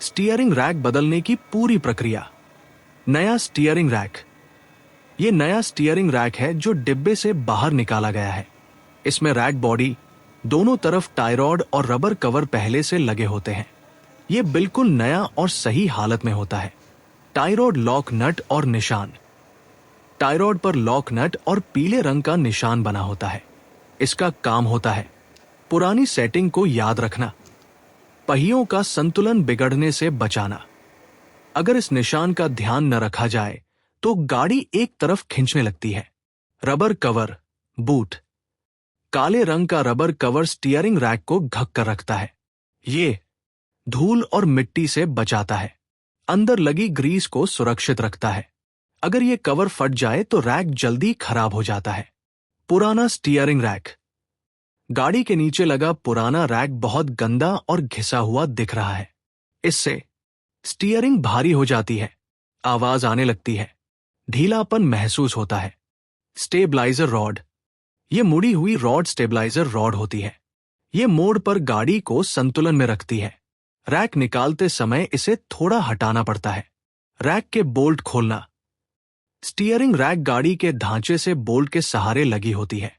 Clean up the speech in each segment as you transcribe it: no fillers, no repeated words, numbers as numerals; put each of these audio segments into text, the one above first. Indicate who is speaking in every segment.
Speaker 1: Steering rack बदलने की पूरी प्रक्रिया। नया स्टीयरिंग रैक। ये नया स्टीयरिंग रैक है जो डिब्बे से बाहर निकाला गया है। इसमें रैक बॉडी, दोनों तरफ टाई रॉड और रबर कवर पहले से लगे होते हैं। ये बिल्कुल नया और सही हालत में होता है। टाई रॉड, लॉक नट और निशान। टाई रॉड पर लॉक नट और पीले रंग का निशान बना होता है। इसका काम होता है पुरानी सेटिंग को याद रखना, पहियों का संतुलन बिगड़ने से बचाना। अगर इस निशान का ध्यान न रखा जाए तो गाड़ी एक तरफ खींचने लगती है। Rubber cover, boot. काले रंग का रबर कवर स्टीयरिंग रैक को ढक कर रखता है। ये धूल और मिट्टी से बचाता है, अंदर लगी ग्रीस को सुरक्षित रखता है। अगर ये कवर फट जाए तो रैक जल्दी खराब हो जाता है। पुराना स्टीयरिंग रैक। गाड़ी के नीचे लगा पुराना रैक बहुत गंदा और घिसा हुआ दिख रहा है। इससे स्टीयरिंग भारी हो जाती है, आवाज आने लगती है, ढीलापन महसूस होता है। Stabiliser rod. ये मुड़ी हुई रॉड स्टेबलाइजर रॉड होती है। ये मोड़ पर गाड़ी को संतुलन में रखती है। रैक निकालते समय इसे थोड़ा हटाना पड़ता है। रैक के बोल्ट खोलना। स्टीयरिंग रैक गाड़ी के ढांचे से बोल्ट के सहारे लगी होती है।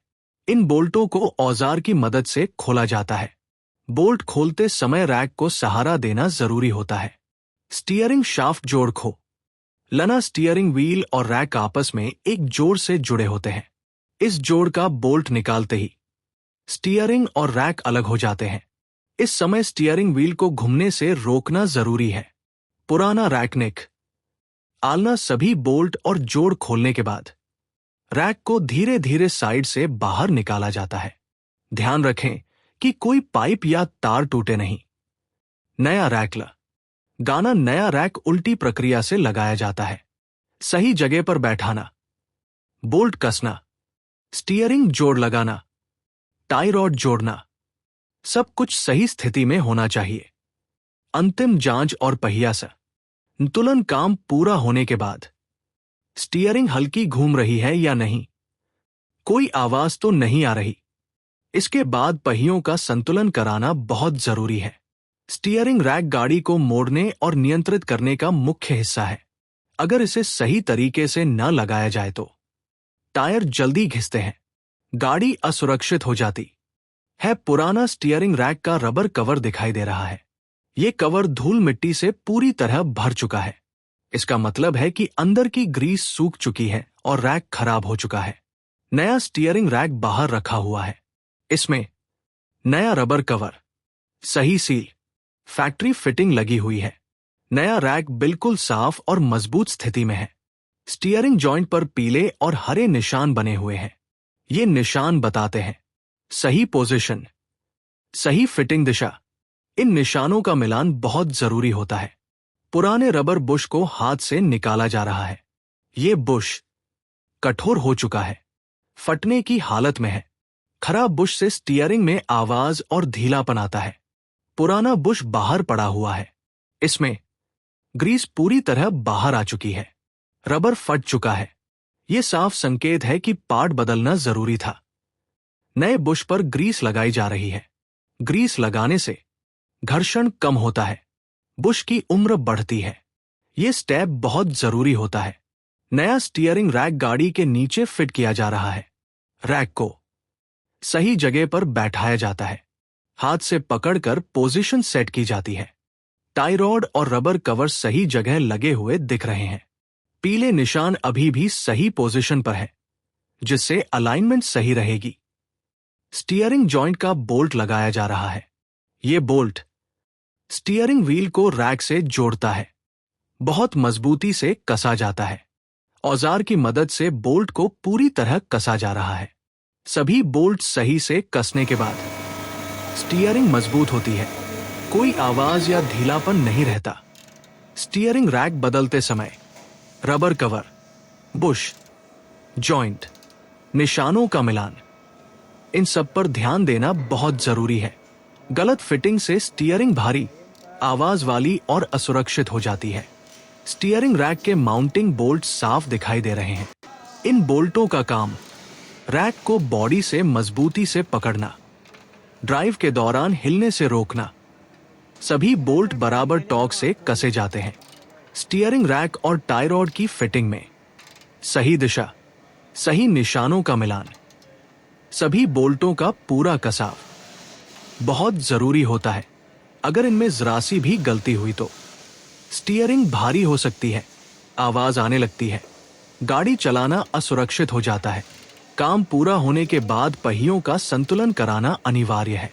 Speaker 1: इन बोल्टों को औजार की मदद से खोला जाता है। बोल्ट खोलते समय रैक को सहारा देना जरूरी होता है। स्टीयरिंग शाफ्ट जोड़ खो। लना स्टीयरिंग व्हील और रैक आपस में एक जोड़ से जुड़े होते हैं। इस जोड़ का बोल्ट निकालते ही स्टीयरिंग और रैक अलग हो जाते हैं। इस समय स्टीयरिंग व्हील को घूमने से रोकना जरूरी है। पुराना रैक नेक। आलना सभी बोल्ट और जोड़ खोलने के बाद रैक को धीरे धीरे साइड से बाहर निकाला जाता है। ध्यान रखें कि कोई पाइप या तार टूटे नहीं। नया रैक। गाना नया रैक उल्टी प्रक्रिया से लगाया जाता है। सही जगह पर बैठाना, बोल्ट कसना, स्टीयरिंग जोड़ लगाना, टाई रॉड जोड़ना, सब कुछ सही स्थिति में होना चाहिए। अंतिम जांच और पहिया संतुलन। काम पूरा होने के बाद स्टीयरिंग हल्की घूम रही है या नहीं, कोई आवाज तो नहीं आ रही। इसके बाद पहियों का संतुलन कराना बहुत जरूरी है। स्टीयरिंग रैक गाड़ी को मोड़ने और नियंत्रित करने का मुख्य हिस्सा है। अगर इसे सही तरीके से न लगाया जाए तो टायर जल्दी घिसते हैं, गाड़ी असुरक्षित हो जाती है। पुराना स्टीयरिंग रैक का रबर कवर दिखाई दे रहा है। ये कवर धूल मिट्टी से पूरी तरह भर चुका है। इसका मतलब है कि अंदर की ग्रीस सूख चुकी है और रैक खराब हो चुका है। नया स्टीयरिंग रैक बाहर रखा हुआ है। इसमें नया रबर कवर, सही सील, फैक्ट्री फिटिंग लगी हुई है। नया रैक बिल्कुल साफ और मजबूत स्थिति में है। स्टीयरिंग जॉइंट पर पीले और हरे निशान बने हुए हैं। ये निशान बताते हैं सही पोजीशन, सही फिटिंग दिशा। इन निशानों का मिलान बहुत जरूरी होता है। पुराने रबर बुश को हाथ से निकाला जा रहा है। ये बुश कठोर हो चुका है, फटने की हालत में है। खराब बुश से स्टीयरिंग में आवाज और ढीलापन आता है। पुराना बुश बाहर पड़ा हुआ है। इसमें ग्रीस पूरी तरह बाहर आ चुकी है। रबर फट चुका है। यह साफ संकेत है कि पार्ट बदलना जरूरी था। नए बुश पर ग्रीस लगाई जा रही है। ग्रीस लगाने से घर्षण कम होता है, बुश की उम्र बढ़ती है। यह स्टेप बहुत जरूरी होता है। नया स्टीयरिंग रैक गाड़ी के नीचे फिट किया जा रहा है। रैक को सही जगह पर बैठाया जाता है। हाथ से पकड़कर पोजीशन सेट की जाती है। टाई रॉड और रबर कवर सही जगह लगे हुए दिख रहे हैं। पीले निशान अभी भी सही पोजीशन पर है, जिससे अलाइनमेंट सही रहेगी। स्टीयरिंग जॉइंट का बोल्ट लगाया जा रहा है। यह बोल्ट स्टीयरिंग व्हील को रैक से जोड़ता है। बहुत मजबूती से कसा जाता है। औजार की मदद से बोल्ट को पूरी तरह कसा जा रहा है। सभी बोल्ट सही से कसने के बाद स्टीयरिंग मजबूत होती है। कोई आवाज या ढीलापन नहीं रहता। स्टीयरिंग रैक बदलते समय रबर कवर, बुश, जॉइंट, निशानों का मिलान, इन सब पर ध्यान देना बहुत जरूरी है। गलत फिटिंग से स्टीयरिंग भारी, आवाज वाली और असुरक्षित हो जाती है। स्टीयरिंग रैक के माउंटिंग बोल्ट साफ दिखाई दे रहे हैं। इन बोल्टों का काम रैक को बॉडी से मजबूती से पकड़ना, ड्राइव के दौरान हिलने से रोकना, सभी बोल्ट बराबर टॉर्क से कसे जाते हैं। स्टीयरिंग रैक और टाई रॉड की फिटिंग में सही दिशा, सही निशानों का मिलान, सभी बोल्टों का पूरा कसाव बहुत जरूरी होता है। अगर इनमें जरा सी भी गलती हुई तो स्टीयरिंग भारी हो सकती है, आवाज आने लगती है, गाड़ी चलाना असुरक्षित हो जाता है। काम पूरा होने के बाद पहियों का संतुलन कराना अनिवार्य है।